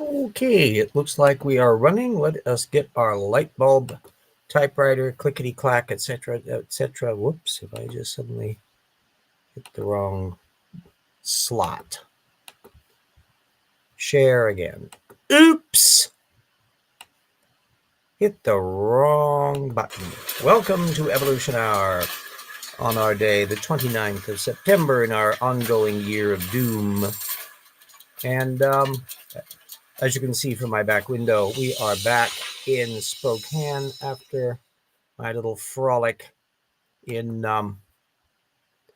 Okay, it looks like we are running. Let us get our light bulb, typewriter, clickety clack, etc., etc. Whoops, if I just suddenly hit the wrong slot. Share again. Oops! Hit the wrong button. Welcome to Evolution Hour on our day, the 29th of September, in our ongoing year of doom. And as you can see from my back window, we are back in Spokane after my little frolic in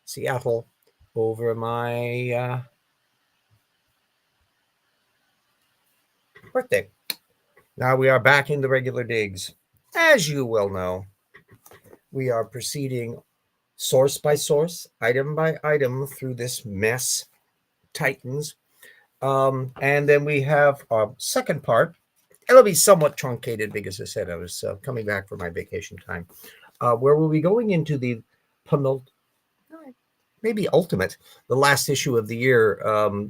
Seattle over my birthday. Now we are back in the regular digs. As you well know, we are proceeding source by source, item by item through this mess, Titans. And then we have our second part. It'll be somewhat truncated because I said I was coming back for my vacation time, where we'll be going into the maybe ultimate, the last issue of the year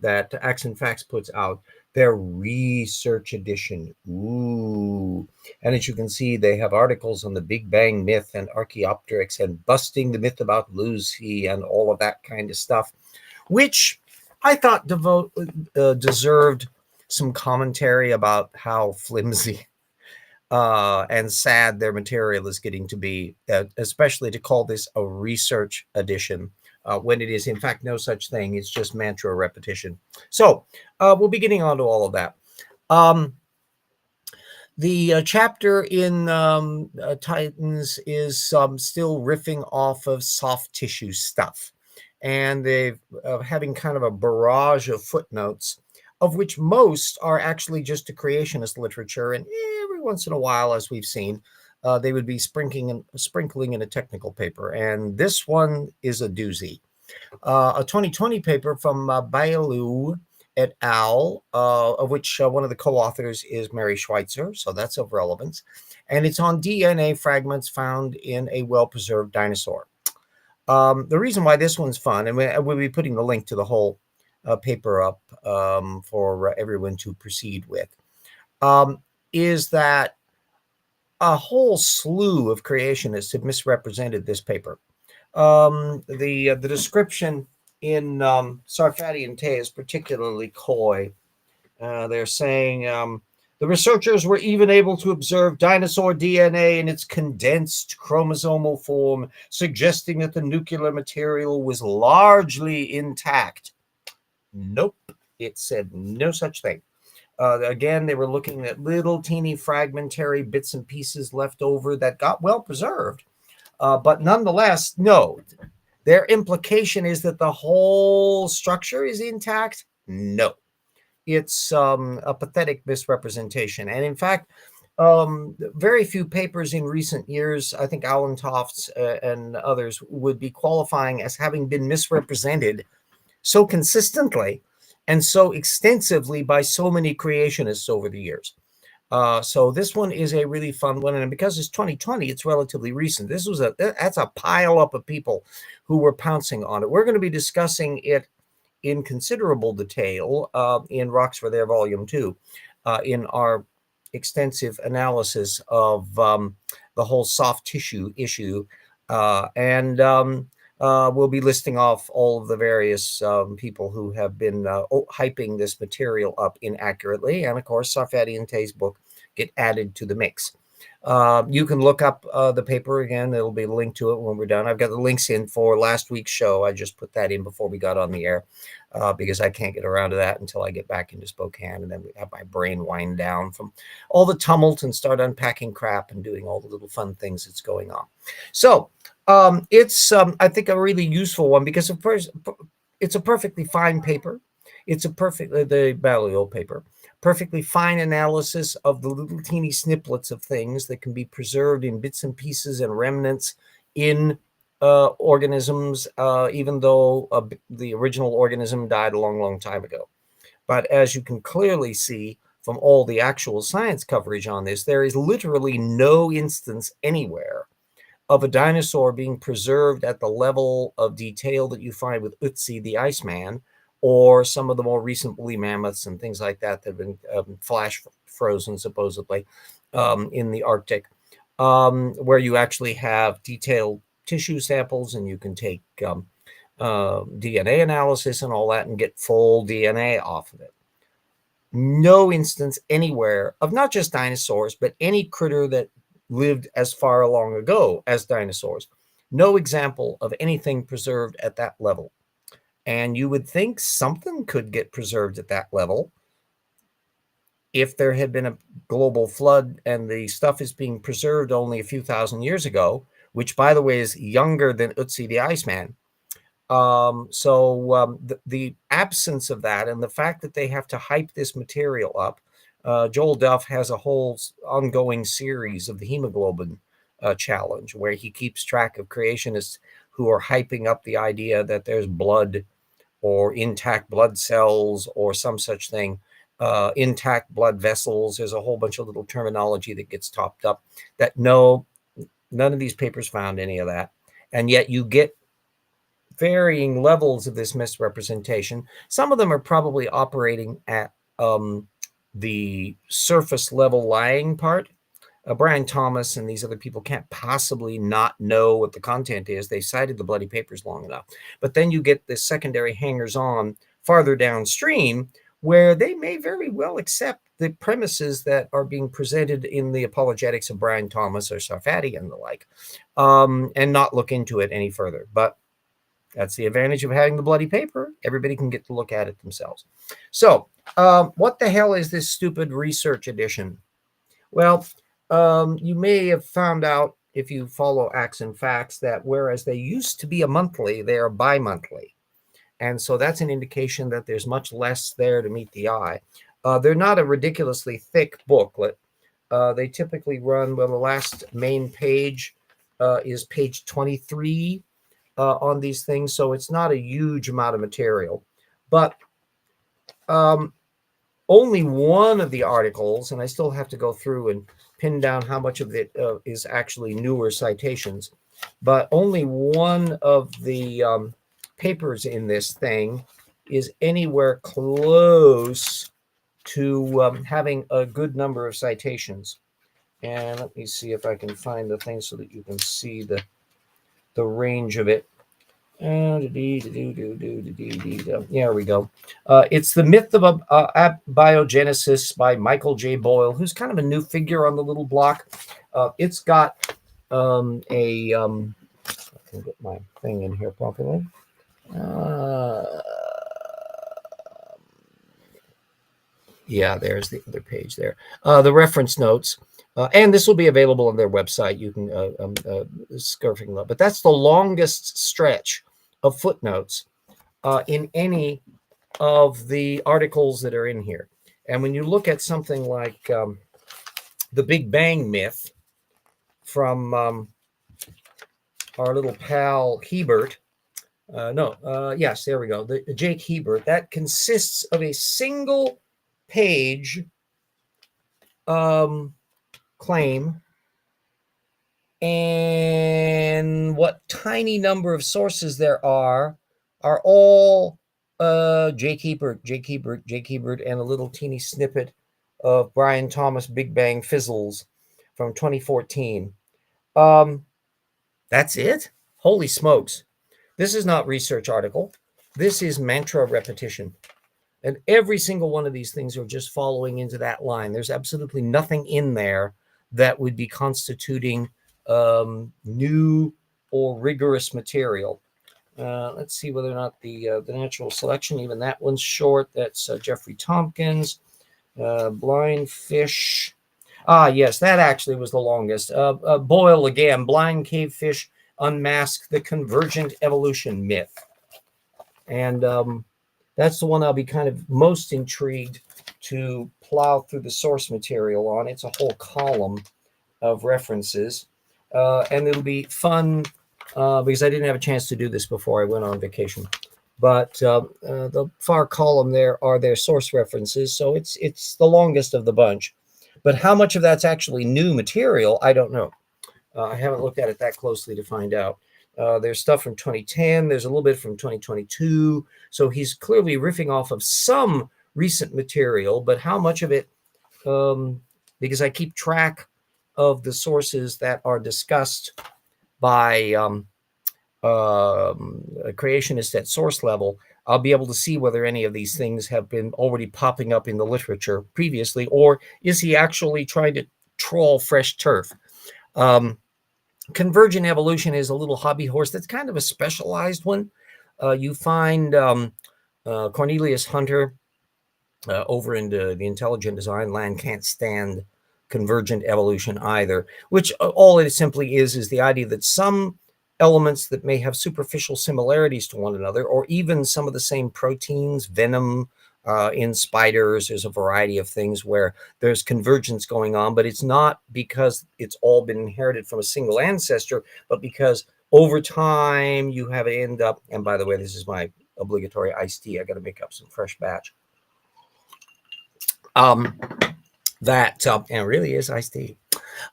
that Acts and Facts puts out, their research edition. Ooh. And as you can see, they have articles on the Big Bang myth and Archaeopteryx and busting the myth about Lucy and all of that kind of stuff, which I thought deserved some commentary about how flimsy and sad their material is getting to be, especially to call this a research edition when it is in fact no such thing. It's just mantra repetition. So we'll be getting on to all of that. The chapter in Titans is still riffing off of soft tissue stuff. And they've having kind of a barrage of footnotes, of which most are actually just a creationist literature. And every once in a while, as we've seen, they would be sprinkling in a technical paper. And this one is a doozy. A 2020 paper from Bailu et al., of which one of the co-authors is Mary Schweitzer, so that's of relevance. And it's on DNA fragments found in a well-preserved dinosaur. The reason why this one's fun, and we'll be putting the link to the whole paper up for everyone to proceed with, is that a whole slew of creationists have misrepresented this paper. The description in Sarfati and Tay is particularly coy. They're saying the researchers were even able to observe dinosaur DNA in its condensed chromosomal form, suggesting that the nuclear material was largely intact. Nope, it said no such thing. Again, they were looking at little teeny fragmentary bits and pieces left over that got well preserved. But nonetheless, no. Their implication is that the whole structure is intact. No. It's a pathetic misrepresentation. And in fact, very few papers in recent years, I think Alan Tofts and others, would be qualifying as having been misrepresented so consistently and so extensively by so many creationists over the years. So this one is a really fun one, and because it's 2020, it's relatively recent. That's a pile up of people who were pouncing on it. We're going to be discussing it in considerable detail in Rocks for Their Volume 2, in our extensive analysis of the whole soft tissue issue, and we'll be listing off all of the various people who have been hyping this material up inaccurately. And of course, Sarfati and Tay's book get added to the mix. You can look up the paper again. There'll be a link to it when we're done. I've got the links in for last week's show. I just put that in before we got on the air because I can't get around to that until I get back into Spokane, and then we have my brain wind down from all the tumult and start unpacking crap and doing all the little fun things that's going on. So it's, I think, a really useful one because, of course, it's a perfectly fine paper. It's the Balliol paper. Perfectly fine analysis of the little teeny snippets of things that can be preserved in bits and pieces and remnants in organisms, even though the original organism died a long, long time ago. But as you can clearly see from all the actual science coverage on this, there is literally no instance anywhere of a dinosaur being preserved at the level of detail that you find with Ötzi the Iceman, or some of the more recent woolly mammoths and things like that that have been flash frozen supposedly in the Arctic, where you actually have detailed tissue samples and you can take DNA analysis and all that and get full DNA off of it. No instance anywhere of not just dinosaurs, but any critter that lived as far long ago as dinosaurs. No example of anything preserved at that level. And you would think something could get preserved at that level if there had been a global flood and the stuff is being preserved only a few thousand years ago, which, by the way, is younger than Ötzi the Iceman. The absence of that and the fact that they have to hype this material up, Joel Duff has a whole ongoing series of the hemoglobin challenge where he keeps track of creationists who are hyping up the idea that there's blood or intact blood cells or some such thing, intact blood vessels. There's a whole bunch of little terminology that gets topped up that none of these papers found any of that. And yet you get varying levels of this misrepresentation. Some of them are probably operating at the surface level lying part. Brian Thomas and these other people can't possibly not know what the content is. They cited the bloody papers long enough. But then you get the secondary hangers-on farther downstream where they may very well accept the premises that are being presented in the apologetics of Brian Thomas or Sarfati and the like, and not look into it any further. But that's the advantage of having the bloody paper. Everybody can get to look at it themselves. So what the hell is this stupid research edition? Well, you may have found out if you follow Acts and Facts that whereas they used to be a monthly, they are bi-monthly. And so that's an indication that there's much less there to meet the eye. They're not a ridiculously thick booklet. They typically run, well, the last main page is page 23 on these things. So it's not a huge amount of material. But only one of the articles, and I still have to go through and pin down how much of it is actually newer citations, but only one of the papers in this thing is anywhere close to having a good number of citations. And let me see if I can find the thing so that you can see the range of it. There we go. It's The Myth of Abiogenesis by Michael J. Boyle, who's kind of a new figure on the little block. It's got I can get my thing in here properly. Yeah, there's the other page there. The reference notes. And this will be available on their website. You can scurfing them up. But that's the longest stretch of footnotes in any of the articles that are in here. And when you look at something like the Big Bang myth from our little pal Hebert, yes, there we go, the Jake Hebert, that consists of a single page claim, and what tiny number of sources there are all Jake Hebert, and a little teeny snippet of Brian Thomas Big Bang Fizzles from 2014. That's it? Holy smokes. This is not research article. This is mantra repetition. And every single one of these things are just following into that line. There's absolutely nothing in there that would be constituting new or rigorous material. Let's see whether or not the natural selection, even that one's short. That's Jeffrey Tompkins. Blind fish. Yes, that actually was the longest. Boyle again, blind cave fish unmask the convergent evolution myth. And that's the one I'll be kind of most intrigued to plow through the source material on. It's a whole column of references. And it'll be fun because I didn't have a chance to do this before I went on vacation. But the far column there are their source references. So it's the longest of the bunch. But how much of that's actually new material, I don't know. I haven't looked at it that closely to find out. There's stuff from 2010. There's a little bit from 2022. So he's clearly riffing off of some recent material, but how much of it, because I keep track of the sources that are discussed by creationists at source level, I'll be able to see whether any of these things have been already popping up in the literature previously, or is he actually trying to trawl fresh turf? Convergent evolution is a little hobby horse that's kind of a specialized one. You find Cornelius Hunter over into the intelligent design land can't stand convergent evolution either, which all it simply is the idea that some elements that may have superficial similarities to one another, or even some of the same proteins, venom, in spiders, there's a variety of things where there's convergence going on, but it's not because it's all been inherited from a single ancestor, but because over time you have it end up, and by the way, this is my obligatory iced tea. I got to make up some fresh batch. That and it really is iced tea.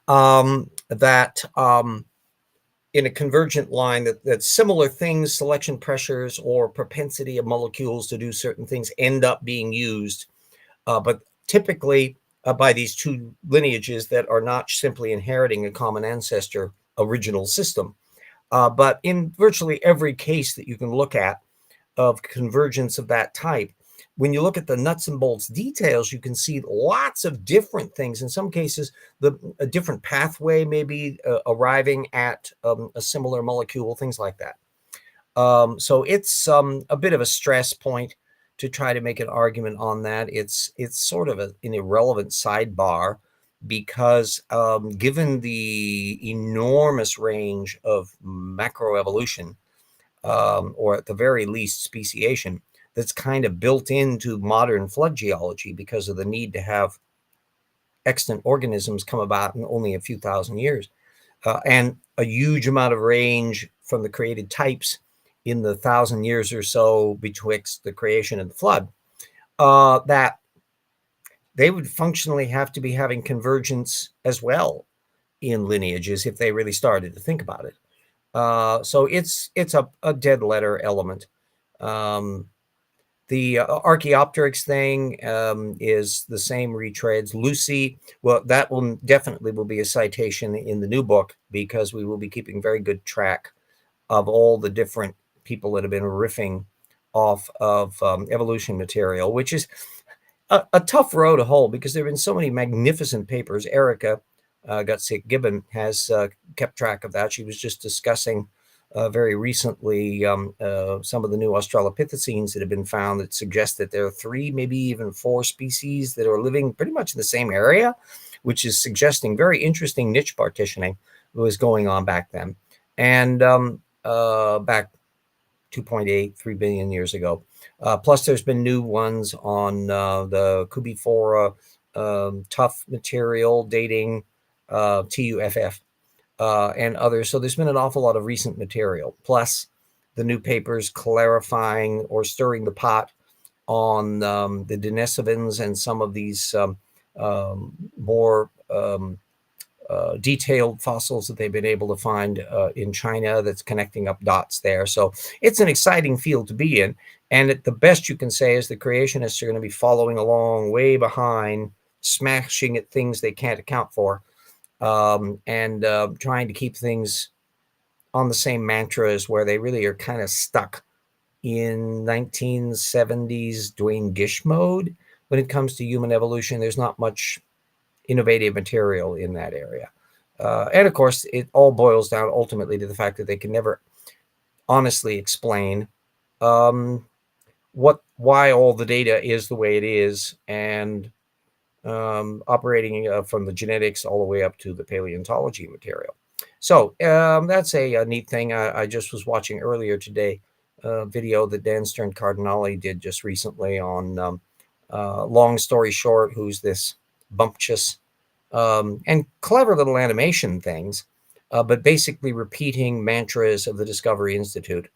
That in a convergent line that similar things, selection pressures or propensity of molecules to do certain things end up being used, but typically by these two lineages that are not simply inheriting a common ancestor original system. But in virtually every case that you can look at of convergence of that type, when you look at the nuts and bolts details, you can see lots of different things. In some cases, a different pathway may be arriving at a similar molecule, things like that. So it's a bit of a stress point to try to make an argument on that. It's sort of an irrelevant sidebar because given the enormous range of macroevolution, or at the very least speciation, that's kind of built into modern flood geology because of the need to have extant organisms come about in only a few thousand years, and a huge amount of range from the created types in the 1,000 years or so betwixt the creation and the flood, that they would functionally have to be having convergence as well in lineages if they really started to think about it. So it's a dead letter element. The Archaeopteryx thing is the same retreads. Lucy, well, that will definitely be a citation in the new book because we will be keeping very good track of all the different people that have been riffing off of evolution material, which is a tough row to hold because there have been so many magnificent papers. Erica Gutsick-Gibbon has kept track of that. She was just discussing very recently some of the new Australopithecines that have been found that suggest that there are 3, maybe even 4 species that are living pretty much in the same area, which is suggesting very interesting niche partitioning was going on back then. And back 2.8, 3 billion years ago. Plus, there's been new ones on the Cubiphora tough material dating TUFF. And others. So there's been an awful lot of recent material, plus the new papers clarifying or stirring the pot on the Denisovans and some of these more detailed fossils that they've been able to find in China that's connecting up dots there. So it's an exciting field to be in. And the best you can say is the creationists are going to be following along way behind, smashing at things they can't account for. And trying to keep things on the same mantras where they really are kind of stuck in 1970s Dwayne Gish mode when it comes to human evolution. There's not much innovative material in that area. And of course, it all boils down ultimately to the fact that they can never honestly explain why all the data is the way it is, and operating from the genetics all the way up to the paleontology material. So that's a neat thing. I just was watching earlier today a video that Dan Stern Cardinale did just recently on long story short, who's this bumptious and clever little animation things, but basically repeating mantras of the Discovery Institute.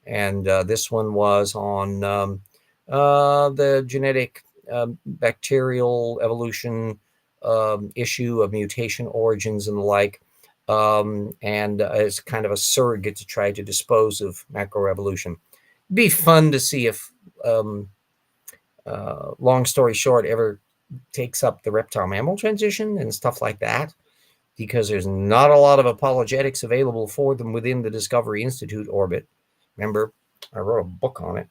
And this one was on the genetic bacterial evolution issue of mutation origins and the like. and as kind of a surrogate to try to dispose of macroevolution. Be fun to see if, long story short, ever takes up the reptile mammal transition and stuff like that, because there's not a lot of apologetics available for them within the Discovery Institute orbit. Remember, I wrote a book on it,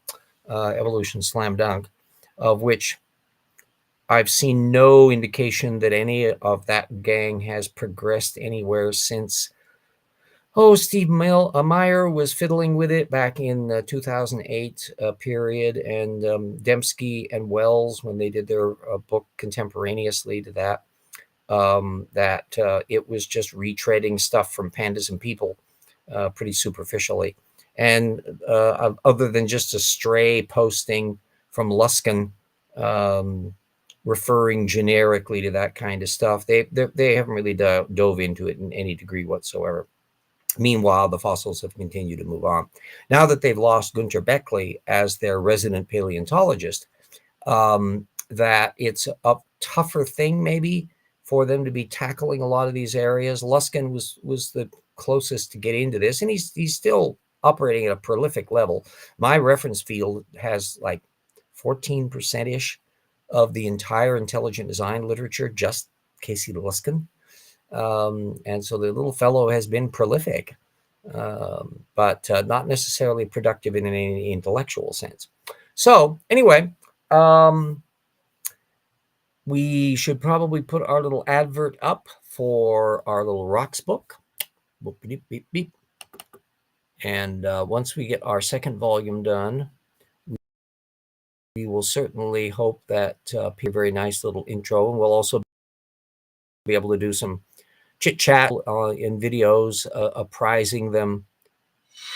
Evolution Slam Dunk, of which I've seen no indication that any of that gang has progressed anywhere since. Steve Meyer was fiddling with it back in the 2008 period, and Dembski and Wells, when they did their book contemporaneously to that, it was just retreading stuff from Pandas and People pretty superficially. And other than just a stray posting from Luskin referring generically to that kind of stuff, they haven't really dove into it in any degree whatsoever. Meanwhile, the fossils have continued to move on. Now that they've lost Gunter Beckley as their resident paleontologist, that it's a tougher thing maybe for them to be tackling a lot of these areas. Luskin was the closest to get into this, and he's still operating at a prolific level. My reference field has like 14%-ish of the entire intelligent design literature, just Casey Luskin. And so the little fellow has been prolific, but not necessarily productive in any intellectual sense. So anyway, we should probably put our little advert up for our little rocks book. Boop, beep, beep, beep. And once we get our second volume done, we will certainly hope that a very nice little intro, and we'll also be able to do some chit chat in videos, apprising them.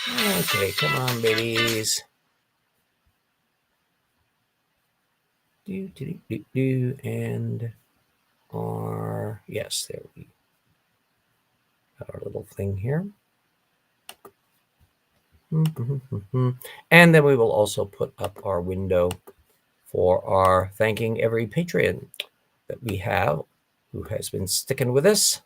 Okay, come on, babies. And yes, there we got our little thing here. And then we will also put up our window for our thanking every Patreon that we have who has been sticking with us.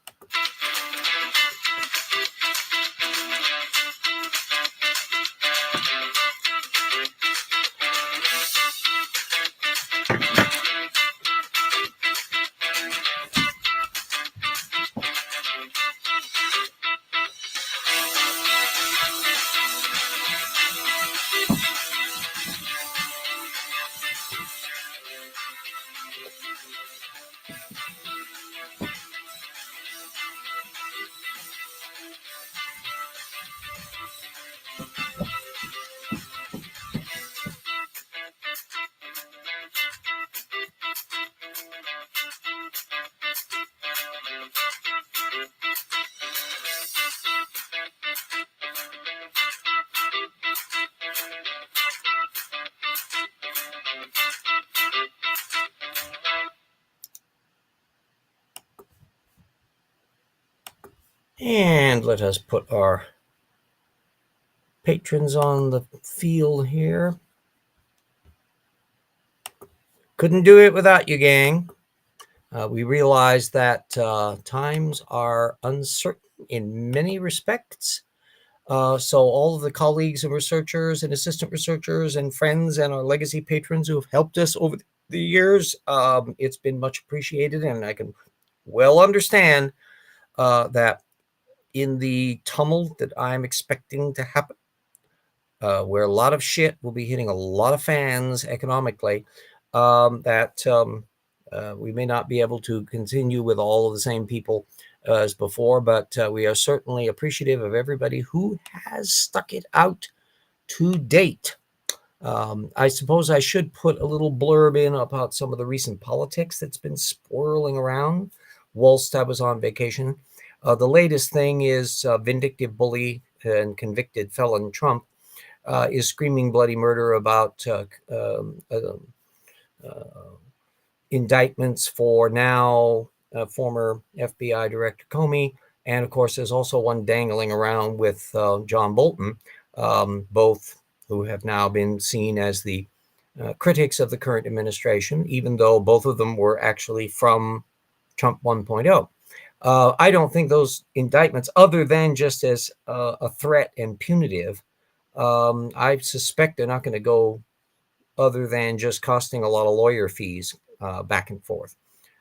And let us put our patrons on the field here. Couldn't do it without you, gang. We realize that times are uncertain in many respects. So all of the colleagues and researchers and assistant researchers and friends and our legacy patrons who have helped us over the years, it's been much appreciated, and I can well understand that in the tumult that I'm expecting to happen, where a lot of shit will be hitting a lot of fans economically, we may not be able to continue with all of the same people as before, but we are certainly appreciative of everybody who has stuck it out to date. I suppose I should put a little blurb in about some of the recent politics that's been swirling around whilst I was on vacation. The latest thing is vindictive bully and convicted felon Trump is screaming bloody murder about indictments for now former FBI Director Comey. And of course, there's also one dangling around with John Bolton, both who have now been seen as the critics of the current administration, even though both of them were actually from Trump 1.0. I don't think those indictments, other than just as a threat and punitive, I suspect they're not going to go other than just costing a lot of lawyer fees back and forth.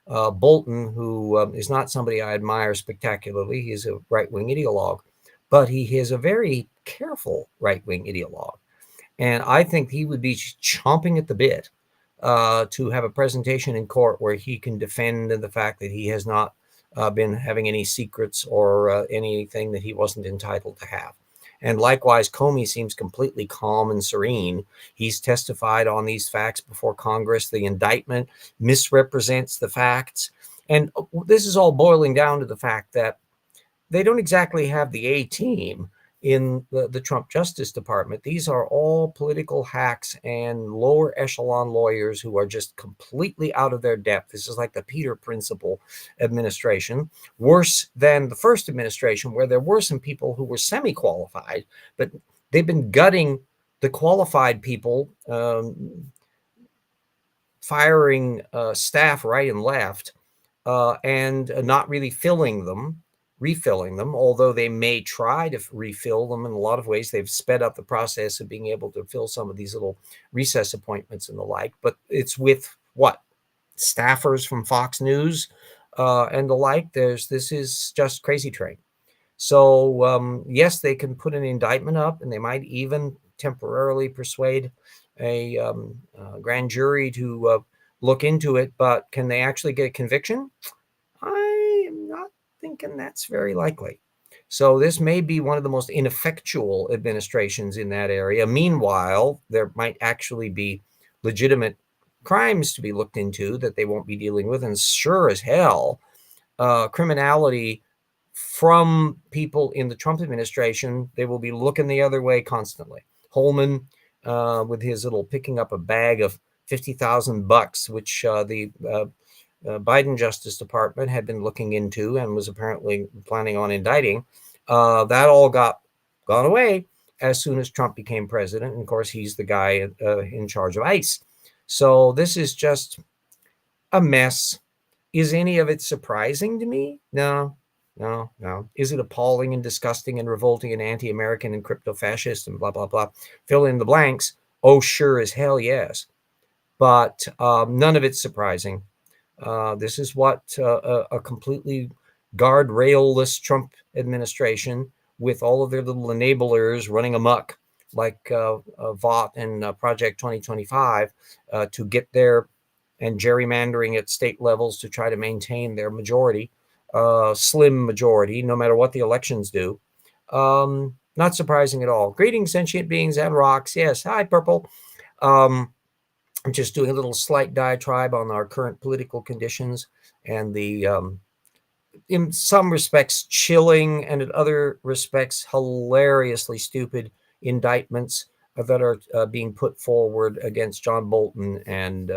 Bolton, who is not somebody I admire spectacularly, he's a right-wing ideologue, but he is a very careful right-wing ideologue. And I think he would be chomping at the bit to have a presentation in court where he can defend the fact that he has not been having any secrets or anything that he wasn't entitled to have. And likewise, Comey seems completely calm and serene. He's testified on these facts before Congress. The indictment misrepresents the facts. And this is all boiling down to the fact that they don't exactly have the A team in the Trump Justice Department. These are all political hacks and lower echelon lawyers who are just completely out of their depth. This is like the Peter Principle administration, worse than the first administration, where there were some people who were semi-qualified, but they've been gutting the qualified people, firing staff right and left, and not really refilling them, although they may try to refill them. In a lot of ways, they've sped up the process of being able to fill some of these little recess appointments and the like. But it's with what? Staffers from Fox News and the like. This is just crazy train. So yes, they can put an indictment up, and they might even temporarily persuade a grand jury to look into it. But can they actually get a conviction? I am not thinking that's very likely. So this may be one of the most ineffectual administrations in that area. Meanwhile, there might actually be legitimate crimes to be looked into that they won't be dealing with. And sure as hell, criminality from people in the Trump administration, they will be looking the other way constantly. Holman, with his little picking up a bag of $50,000, which the Biden Justice Department had been looking into and was apparently planning on indicting, that all gone away as soon as Trump became president. And of course, he's the guy in charge of ICE. So this is just a mess. Is any of it surprising to me? No. Is it appalling and disgusting and revolting and anti-American and crypto-fascist and blah, blah, blah? Fill in the blanks. Oh, sure as hell, yes. But none of it's surprising. This is what a completely guardrail-less Trump administration with all of their little enablers running amok, like Vought and Project 2025, to get there, and gerrymandering at state levels to try to maintain their majority, slim majority, no matter what the elections do. Not surprising at all. Greetings, sentient beings and rocks. Yes, hi, Purple. I'm just doing a little slight diatribe on our current political conditions and the, in some respects, chilling and in other respects, hilariously stupid indictments that are being put forward against John Bolton and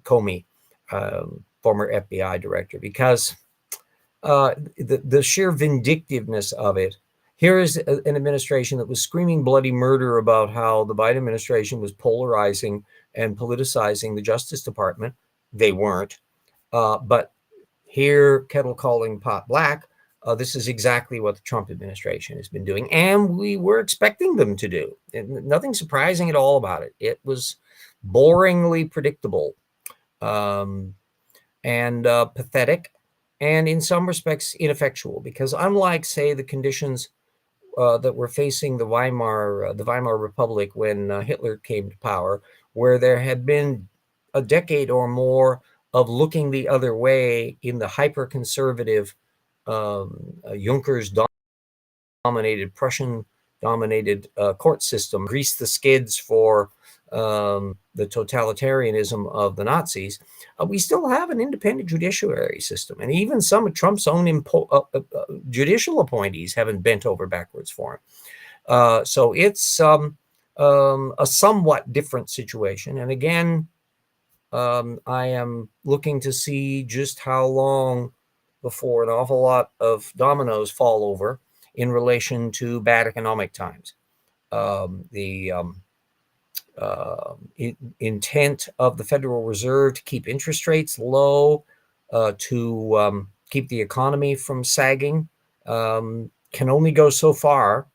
Comey, former FBI director, because the sheer vindictiveness of it. Here is an administration that was screaming bloody murder about how the Biden administration was polarizing and politicizing the Justice Department. They weren't. But here, kettle calling pot black, this is exactly what the Trump administration has been doing, and we were expecting them to do. And nothing surprising at all about it. It was boringly predictable and pathetic, and in some respects ineffectual, because unlike, say, the conditions that were facing the Weimar Republic when Hitler came to power, where there had been a decade or more of looking the other way in the hyper-conservative Junkers dominated, Prussian-dominated court system, greased the skids for the totalitarianism of the Nazis. We still have an independent judiciary system, and even some of Trump's own judicial appointees haven't bent over backwards for him. So it's a somewhat different situation. And again, I am looking to see just how long before an awful lot of dominoes fall over in relation to bad economic times. The intent of the Federal Reserve to keep interest rates low, to keep the economy from sagging, can only go so far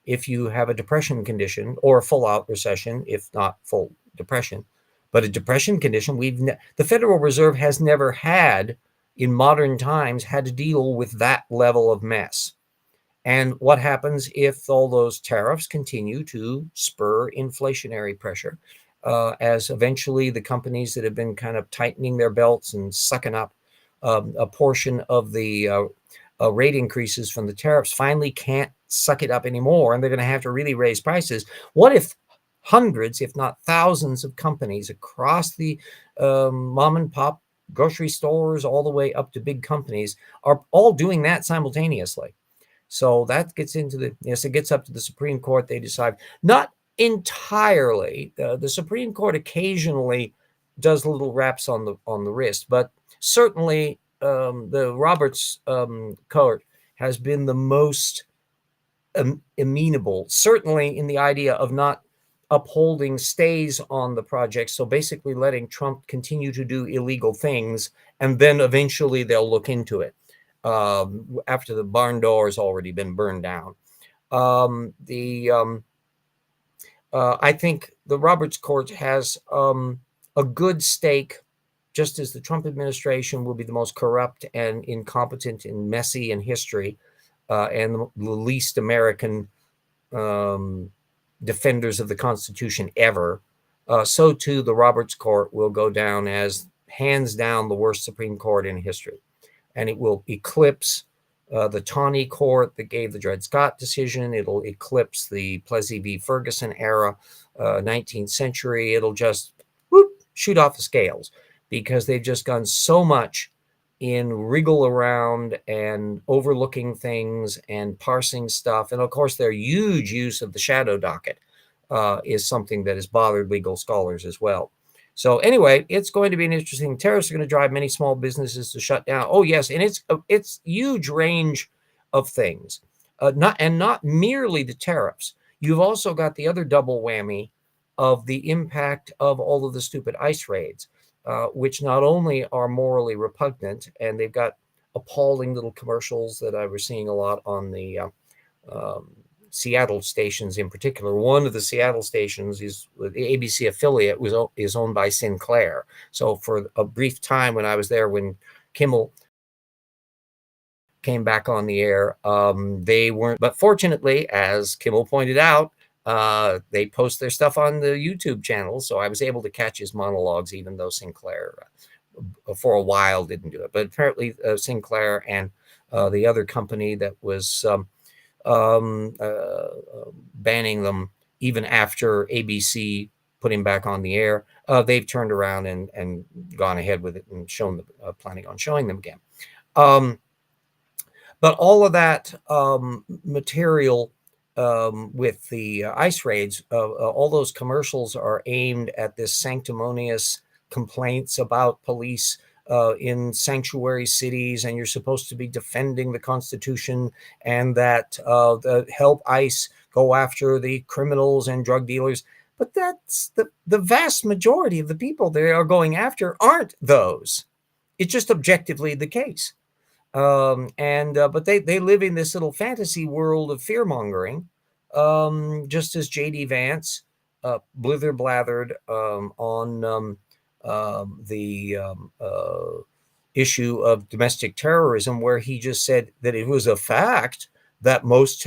if you have a depression condition or a full-out recession, if not full depression. But a depression condition, the Federal Reserve has never had, in modern times, had to deal with that level of mess. And what happens if all those tariffs continue to spur inflationary pressure, as eventually the companies that have been kind of tightening their belts and sucking up a portion of the rate increases from the tariffs finally can't suck it up anymore, and they're going to have to really raise prices? What if hundreds, if not thousands, of companies across the mom and pop grocery stores all the way up to big companies are all doing that simultaneously? So that gets into it gets up to the Supreme Court. They decide, not entirely. The Supreme Court occasionally does little raps on the wrist, but certainly the Roberts Court has been the most amenable, certainly in the idea of not upholding stays on the project. So basically letting Trump continue to do illegal things, and then eventually they'll look into it after the barn door has already been burned down. I think the Roberts Court has a good stake, just as the Trump administration will be the most corrupt and incompetent and messy in history, and the least American defenders of the Constitution ever. So too, the Roberts Court will go down as hands down the worst Supreme Court in history. And it will eclipse the Taney Court that gave the Dred Scott decision. It'll eclipse the Plessy v. Ferguson era, 19th century. It'll just shoot off the scales, because they've just gone so much in wriggle around and overlooking things and parsing stuff. And of course, their huge use of the shadow docket is something that has bothered legal scholars as well. So anyway, it's going to be an interesting. Tariffs are going to drive many small businesses to shut down. Oh yes, and it's huge range of things, not merely the tariffs. You've also got the other double whammy of the impact of all of the stupid ICE raids, which not only are morally repugnant, and they've got appalling little commercials that I was seeing a lot on the Seattle stations in particular. One of the Seattle stations is the ABC affiliate is owned by Sinclair. So for a brief time when I was there, when Kimmel came back on the air, they weren't. But fortunately, as Kimmel pointed out, they post their stuff on the YouTube channel. So I was able to catch his monologues, even though Sinclair for a while didn't do it. But apparently Sinclair and the other company that was banning them even after ABC put him back on the air, they've turned around and gone ahead with it and shown planning on showing them again. But all of that material with the ICE raids, all those commercials are aimed at this sanctimonious complaints about police in sanctuary cities, and you're supposed to be defending the Constitution, and that help ICE go after the criminals and drug dealers. But that's the vast majority of the people they are going after aren't those. It's just objectively the case. But they live in this little fantasy world of fear mongering, just as J.D. Vance blither blathered on the issue of domestic terrorism, where he just said that it was a fact that most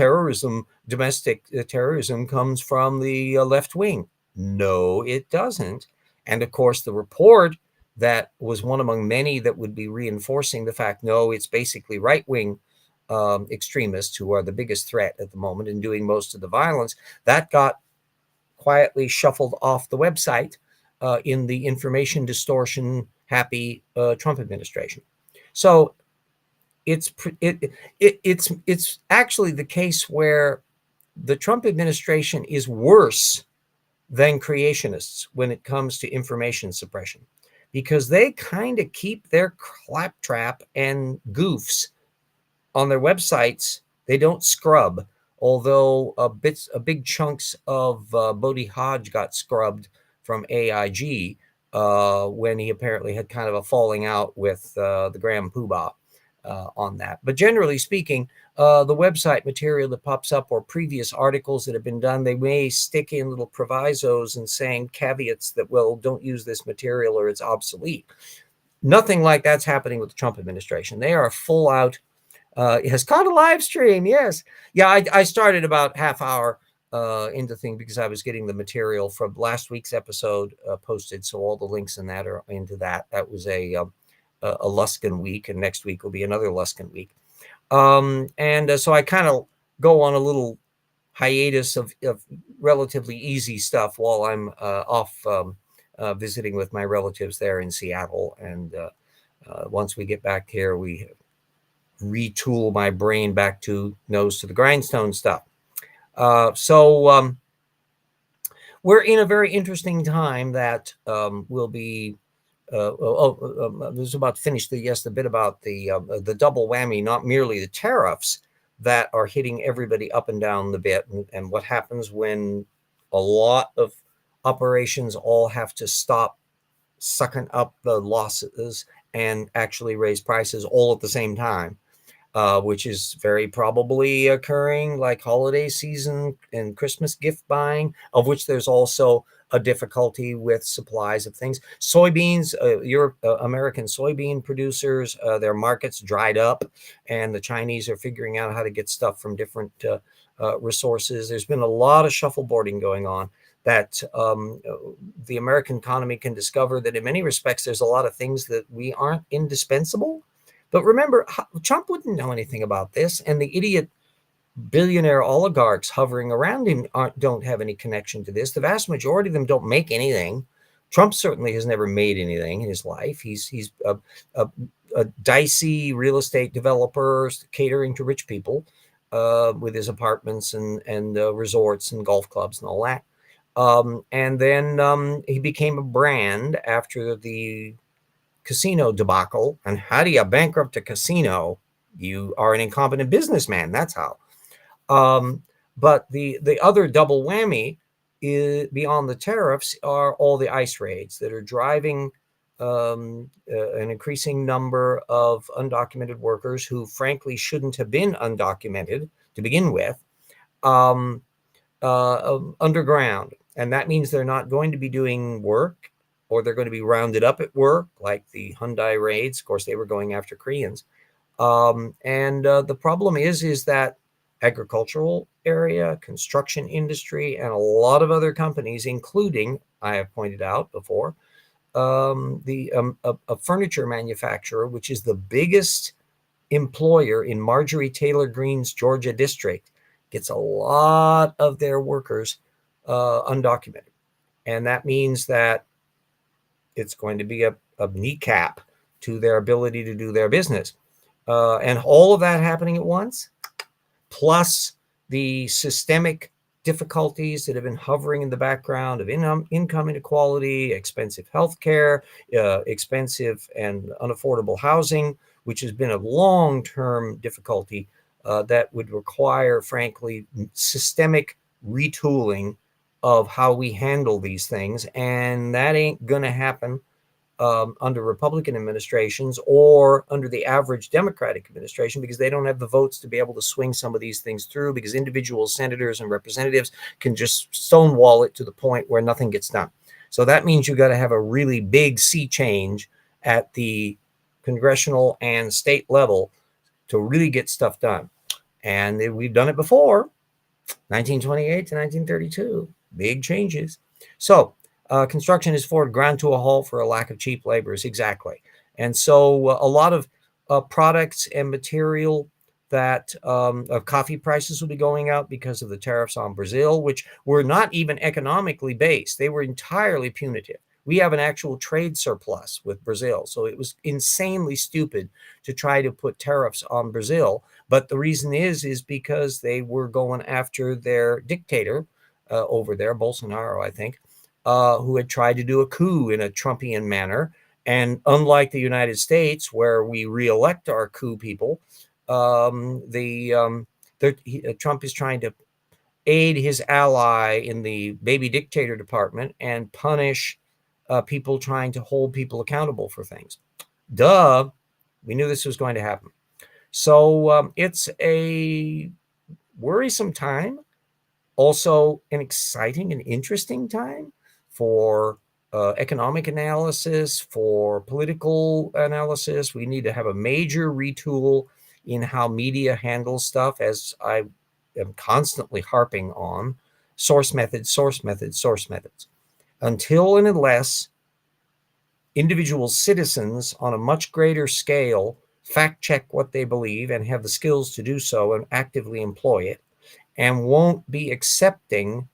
domestic terrorism comes from the left wing. No, it doesn't. And of course, the report that was one among many that would be reinforcing the fact, no, it's basically right-wing extremists who are the biggest threat at the moment and doing most of the violence, that got quietly shuffled off the website in the information distortion happy Trump administration. So it's actually the case where the Trump administration is worse than creationists when it comes to information suppression, because they kind of keep their claptrap and goofs on their websites. They don't scrub, although big chunks of Bodhi Hodge got scrubbed from AIG when he apparently had kind of a falling out with the Graham Poobah. on that. But generally speaking, the website material that pops up or previous articles that have been done, they may stick in little provisos and saying caveats that, well, don't use this material or it's obsolete. Nothing like that's happening with the Trump administration. They are full out. It has caught a live stream. Yes. Yeah, I started about half hour into thing because I was getting the material from last week's episode posted. So all the links in that are into that. That was a Luskin week, and next week will be another Luskin week. And so I kind of go on a little hiatus of relatively easy stuff while I'm off visiting with my relatives there in Seattle. And once we get back here, we retool my brain back to nose to the grindstone stuff. So we're in a very interesting time that will be. I was about to finish the bit about the double whammy, not merely the tariffs that are hitting everybody up and down the bit, and what happens when a lot of operations all have to stop sucking up the losses and actually raise prices all at the same time. Which is very probably occurring like holiday season and Christmas gift buying, of which there's also a difficulty with supplies of things. Soybeans, American soybean producers, their markets dried up, and the Chinese are figuring out how to get stuff from different resources. There's been a lot of shuffleboarding going on that the American economy can discover that in many respects, there's a lot of things that we aren't indispensable. But remember, Trump wouldn't know anything about this, and the idiot billionaire oligarchs hovering around him don't have any connection to this. The vast majority of them don't make anything. Trump certainly has never made anything in his life. He's a dicey real estate developer catering to rich people with his apartments and resorts and golf clubs and all that. And then he became a brand after the casino debacle. And how do you bankrupt a casino? You are an incompetent businessman. That's how. But the other double whammy is, beyond the tariffs, are all the ICE raids that are driving an increasing number of undocumented workers who frankly shouldn't have been undocumented to begin with underground. And that means they're not going to be doing work, or they're going to be rounded up at work, like the Hyundai raids. Of course, they were going after Koreans. And the problem is that agricultural area, construction industry, and a lot of other companies, including, I have pointed out before, a furniture manufacturer, which is the biggest employer in Marjorie Taylor Greene's Georgia district, gets a lot of their workers undocumented. And that means that it's going to be a kneecap to their ability to do their business. And all of that happening at once, plus the systemic difficulties that have been hovering in the background of income inequality, expensive healthcare, expensive and unaffordable housing, which has been a long-term difficulty that would require, frankly, systemic retooling of how we handle these things. And that ain't going to happen under Republican administrations or under the average Democratic administration, because they don't have the votes to be able to swing some of these things through, because individual senators and representatives can just stonewall it to the point where nothing gets done. So that means you got to have a really big sea change at the congressional and state level to really get stuff done. And we've done it before, 1928 to 1932, big changes. So construction is ground to a halt for a lack of cheap laborers. Exactly. And so a lot of products and material that coffee prices will be going up because of the tariffs on Brazil, which were not even economically based. They were entirely punitive. We have an actual trade surplus with Brazil. So it was insanely stupid to try to put tariffs on Brazil. But the reason is because they were going after their dictator over there, Bolsonaro, I think, who had tried to do a coup in a Trumpian manner. And unlike the United States, where we reelect our coup people, Trump is trying to aid his ally in the baby dictator department and punish people trying to hold people accountable for things. Duh. We knew this was going to happen. So it's a worrisome time, also an exciting and interesting time for economic analysis, for political analysis. We need to have a major retool in how media handles stuff, as I am constantly harping on. Source methods, source methods, source methods. Until and unless individual citizens on a much greater scale fact check what they believe and have the skills to do so and actively employ it, and won't be accepting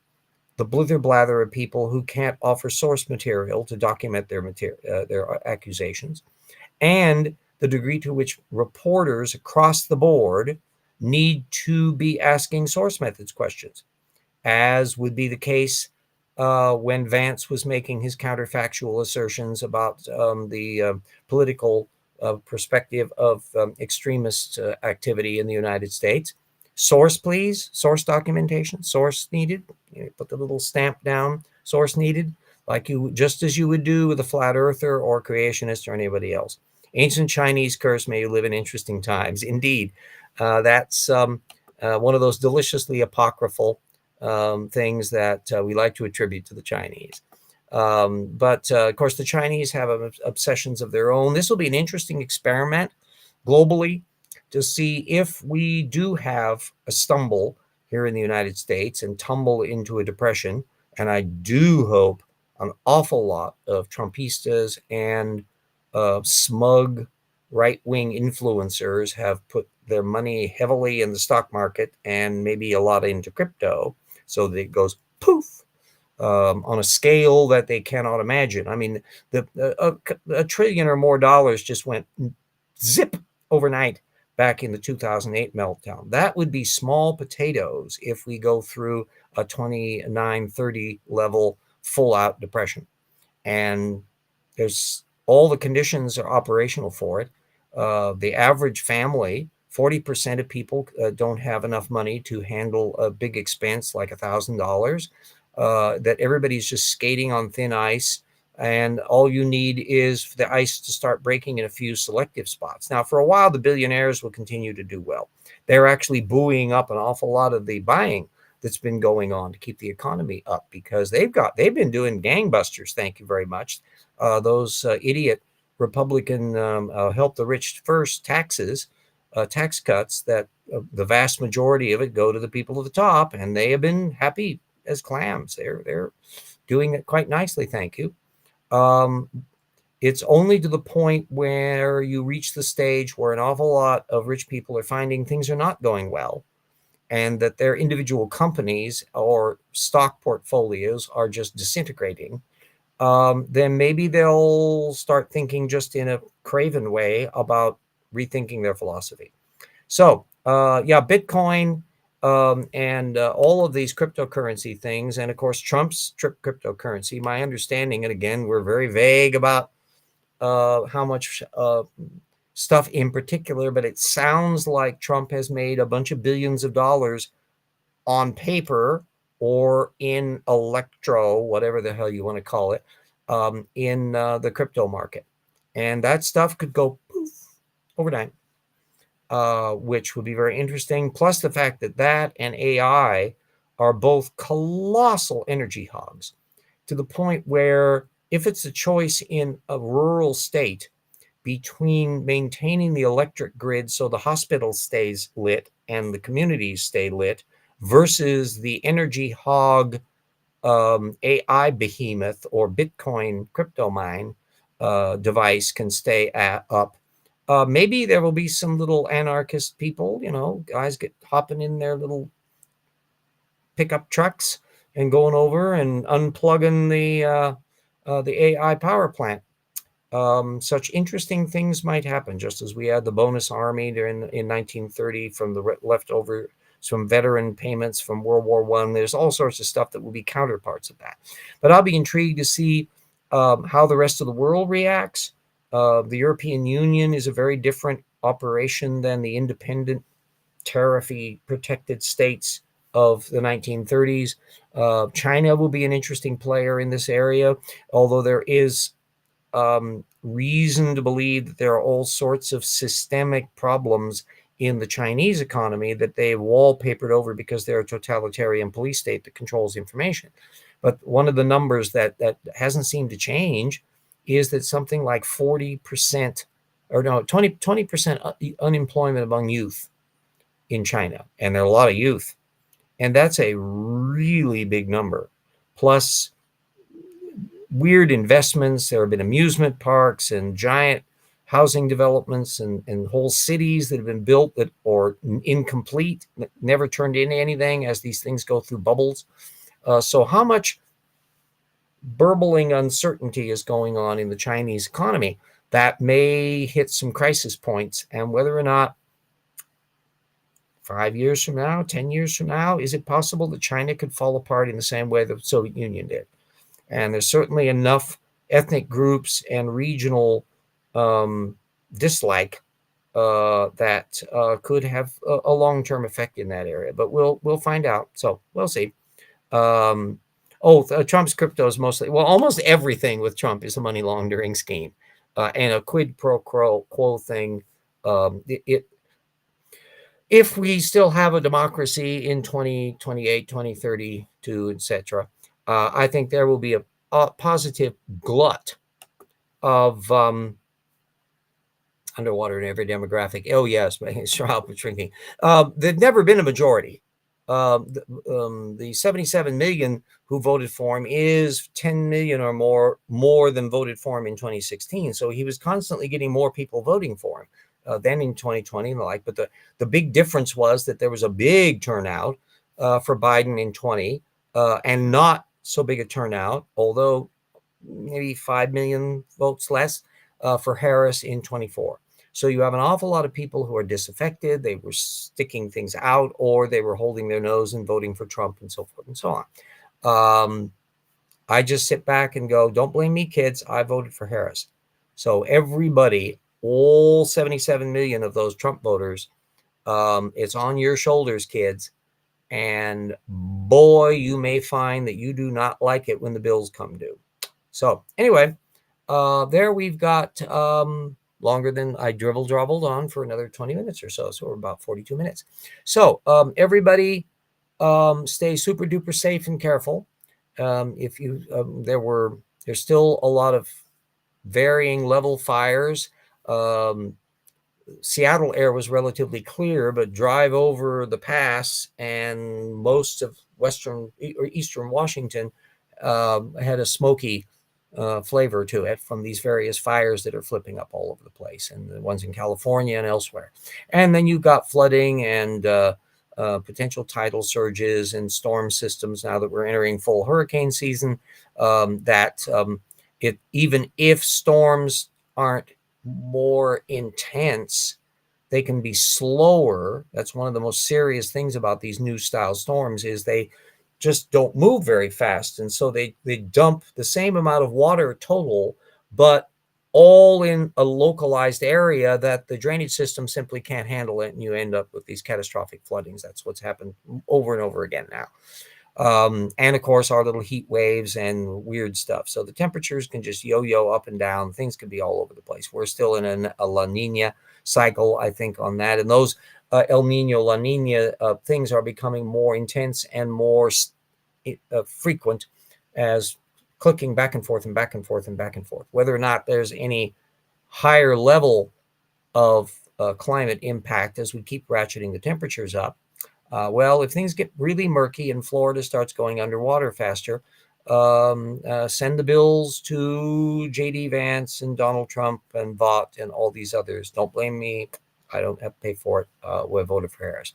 the blither blather of people who can't offer source material to document their accusations, and the degree to which reporters across the board need to be asking source methods questions, as would be the case when Vance was making his counterfactual assertions about the political perspective of extremist activity in the United States. Source, please. Source documentation. Source needed. Put the little stamp down. Source needed, like you, just as you would do with a flat earther or creationist or anybody else. Ancient Chinese curse, may you live in interesting times. Indeed, that's one of those deliciously apocryphal things that we like to attribute to the Chinese. But of course, the Chinese have obsessions of their own. This will be an interesting experiment globally to see if we do have a stumble here in the United States and tumble into a depression. And I do hope an awful lot of Trumpistas and smug right-wing influencers have put their money heavily in the stock market and maybe a lot into crypto, so that it goes poof on a scale that they cannot imagine. I mean, a trillion or more dollars just went zip overnight back in the 2008 meltdown. That would be small potatoes if we go through a 29-30 level full out depression. And there's all the conditions are operational for it. The average family, 40% of people don't have enough money to handle a big expense like $1,000. That everybody's just skating on thin ice, and all you need is the ice to start breaking in a few selective spots. Now, for a while, the billionaires will continue to do well. They're actually buoying up an awful lot of the buying that's been going on to keep the economy up, because they've been doing gangbusters. Thank you very much. Those idiot Republican help the rich first tax cuts, that the vast majority of it go to the people at the top, and they have been happy as clams. They're doing it quite nicely. Thank you. It's only to the point where you reach the stage where an awful lot of rich people are finding things are not going well, and that their individual companies or stock portfolios are just disintegrating. Then maybe they'll start thinking just in a craven way about rethinking their philosophy. So, yeah, Bitcoin and all of these cryptocurrency things, and of course, Trump's cryptocurrency, my understanding, and again, we're very vague about how much stuff in particular, but it sounds like Trump has made a bunch of billions of dollars on paper or in whatever the hell you want to call it, in the crypto market. And that stuff could go poof overnight, which would be very interesting. Plus the fact that and AI are both colossal energy hogs, to the point where if it's a choice in a rural state between maintaining the electric grid so the hospital stays lit and the communities stay lit versus the energy hog AI behemoth or Bitcoin crypto mine device can stay up, maybe there will be some little anarchist people, guys get hopping in their little pickup trucks and going over and unplugging the AI power plant. Such interesting things might happen, just as we had the bonus army in 1930 from the leftover some veteran payments from World War I. There's all sorts of stuff that will be counterparts of that. But I'll be intrigued to see how the rest of the world reacts. The European Union is a very different operation than the independent, tariffy protected states of the 1930s. China will be an interesting player in this area, although there is reason to believe that there are all sorts of systemic problems in the Chinese economy that they wallpapered over because they're a totalitarian police state that controls information. But one of the numbers that hasn't seemed to change is that something like 40% or no, 20% unemployment among youth in China. And there are a lot of youth. And that's a really big number. Plus weird investments. There have been amusement parks and giant housing developments and whole cities that have been built that are incomplete, never turned into anything as these things go through bubbles. So how much burbling uncertainty is going on in the Chinese economy that may hit some crisis points, and whether or not 5 years from now, 10 years from now, is it possible that China could fall apart in the same way the Soviet Union did? And there's certainly enough ethnic groups and regional dislike that could have a long-term effect in that area. But we'll find out. So we'll see. Trump's crypto is mostly, well, almost everything with Trump is a money laundering scheme and a quid pro quo thing. If we still have a democracy in 2028, 2032, etc., I think there will be a positive glut of underwater in every demographic. Oh, yes, but shrinking. There's never been a majority. The 77 million who voted for him is 10 million or more than voted for him in 2016. So he was constantly getting more people voting for him than in 2020 and the like. But the big difference was that there was a big turnout for Biden in 20 and not so big a turnout, although maybe 5 million votes less for Harris in 24. So you have an awful lot of people who are disaffected. They were sticking things out, or they were holding their nose and voting for Trump, and so forth and so on. I just sit back and go, don't blame me, kids. I voted for Harris. So everybody, all 77 million of those Trump voters, it's on your shoulders, kids. And boy, you may find that you do not like it when the bills come due. So anyway, there we've got longer than I dribbled on for another 20 minutes or so. So we're about 42 minutes. So everybody stay super duper safe and careful. If you there's still a lot of varying level fires. Seattle air was relatively clear, but drive over the pass and most of western or eastern Washington had a smoky flavor to it from these various fires that are flipping up all over the place, and the ones in California and elsewhere. And then you've got flooding and potential tidal surges and storm systems now that we're entering full hurricane season. Even if storms aren't more intense, they can be slower. That's one of the most serious things about these new style storms is they just don't move very fast. And so they dump the same amount of water total, but all in a localized area that the drainage system simply can't handle it. And you end up with these catastrophic floodings. That's what's happened over and over again now. And of course, our little heat waves and weird stuff. So the temperatures can just yo-yo up and down. Things can be all over the place. We're still in a La Nina cycle, I think, on that. And those El Nino, La Nina things are becoming more intense and more frequent as clicking back and forth and back and forth and back and forth. Whether or not there's any higher level of climate impact as we keep ratcheting the temperatures up. Well, if things get really murky and Florida starts going underwater faster, send the bills to J.D. Vance and Donald Trump and Vought and all these others. Don't blame me. I don't have to pay for it. We voted for Harris.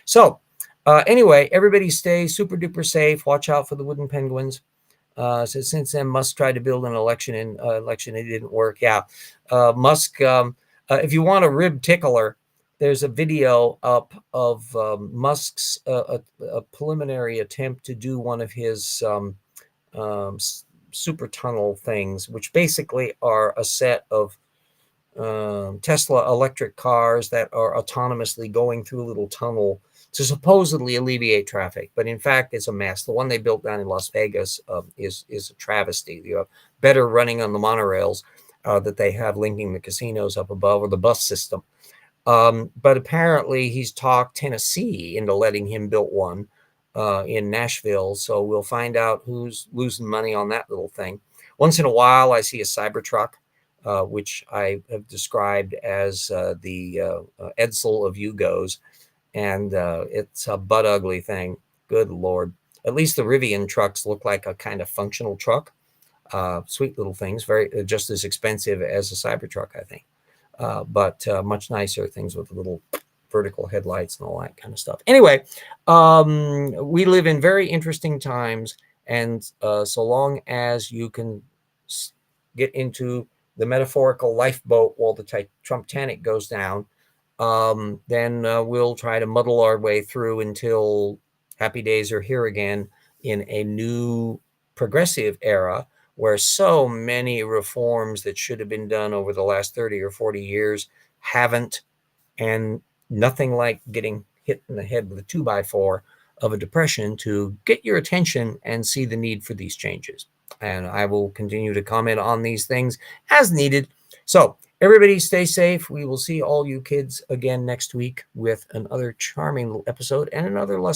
So anyway, everybody stay super duper safe. Watch out for the wooden penguins. So since then, Musk tried to build an election. It didn't work. Yeah. Musk, if you want a rib tickler, there's a video up of Musk's a preliminary attempt to do one of his super tunnel things, which basically are a set of Tesla electric cars that are autonomously going through a little tunnel to supposedly alleviate traffic. But in fact, it's a mess. The one they built down in Las Vegas is a travesty. You have better running on the monorails that they have linking the casinos up above, or the bus system. But apparently he's talked Tennessee into letting him build one in Nashville. So we'll find out who's losing money on that little thing. Once in a while, I see a Cybertruck, which I have described as the Edsel of Yugos. And it's a butt ugly thing. Good Lord. At least the Rivian trucks look like a kind of functional truck. Sweet little things, very just as expensive as a Cybertruck, I think. But much nicer things with little vertical headlights and all that kind of stuff. Anyway, we live in very interesting times, and so long as you can get into the metaphorical lifeboat while the Trump-tanic goes down, then we'll try to muddle our way through until happy days are here again in a new progressive era where so many reforms that should have been done over the last 30 or 40 years haven't, and nothing like getting hit in the head with a 2x4 of a depression to get your attention and see the need for these changes. And I will continue to comment on these things as needed. So everybody stay safe. We will see all you kids again next week with another charming episode and another lesson.